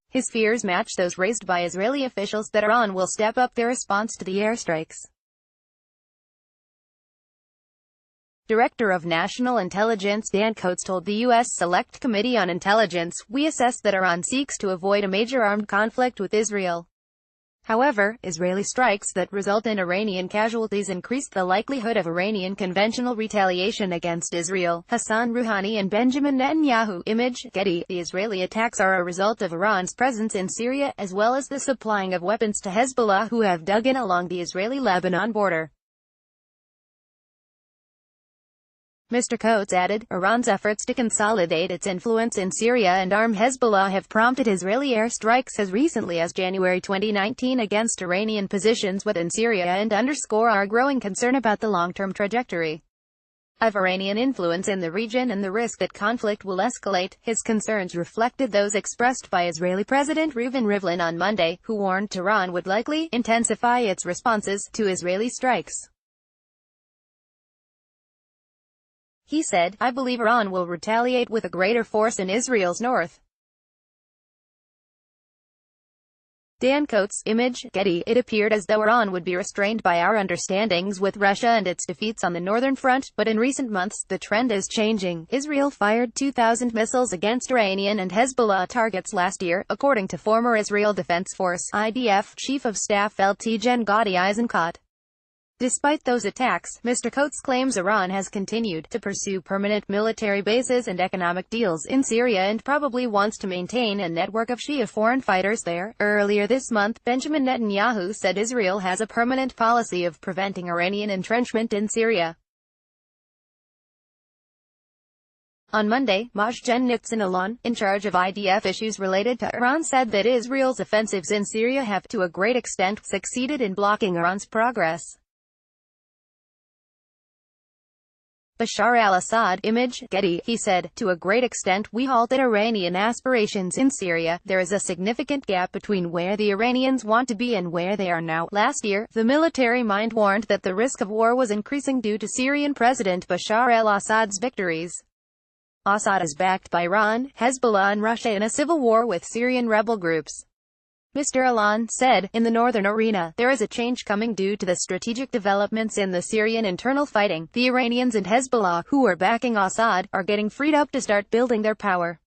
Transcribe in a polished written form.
His fears match those raised by Israeli officials that Iran will step up their response to the airstrikes. Director of National Intelligence Dan Coats told the U.S. Select Committee on Intelligence, "We assess that Iran seeks to avoid a major armed conflict with Israel. However, Israeli strikes that result in Iranian casualties increase the likelihood of Iranian conventional retaliation against Israel." Hassan Rouhani and Benjamin Netanyahu. Image, Getty. The Israeli attacks are a result of Iran's presence in Syria, as well as the supplying of weapons to Hezbollah, who have dug in along the Israeli-Lebanon border. Mr. Coates added, Iran's efforts to consolidate its influence in Syria and arm Hezbollah have prompted Israeli airstrikes as recently as January 2019 against Iranian positions within Syria and underscore our growing concern about the long-term trajectory of Iranian influence in the region and the risk that conflict will escalate. His concerns reflected those expressed by Israeli President Reuven Rivlin on Monday, who warned Tehran would likely intensify its responses to Israeli strikes. He said, "I believe Iran will retaliate with a greater force in Israel's north." Dan Coates. Image, Getty. It appeared as though Iran would be restrained by our understandings with Russia and its defeats on the northern front, but in recent months, the trend is changing. Israel fired 2,000 missiles against Iranian and Hezbollah targets last year, according to former Israel Defense Force (IDF) Chief of Staff LT Gen. Gadi Eisenkot. Despite those attacks, Mr. Coates claims Iran has continued to pursue permanent military bases and economic deals in Syria and probably wants to maintain a network of Shia foreign fighters there. Earlier this month, Benjamin Netanyahu said Israel has a permanent policy of preventing Iranian entrenchment in Syria. On Monday, Majgen Nitzan, in charge of IDF issues related to Iran, said that Israel's offensives in Syria have to a great extent succeeded in blocking Iran's progress. Bashar al-Assad. Image, Getty. He said, "To a great extent we halted Iranian aspirations in Syria. There is a significant gap between where the Iranians want to be and where they are now." Last year, the military mind warned that the risk of war was increasing due to Syrian President Bashar al-Assad's victories. Assad is backed by Iran, Hezbollah and Russia in a civil war with Syrian rebel groups. Mr. Alan said, "In the northern arena, there is a change coming due to the strategic developments in the Syrian internal fighting. The Iranians and Hezbollah, who are backing Assad, are getting freed up to start building their power."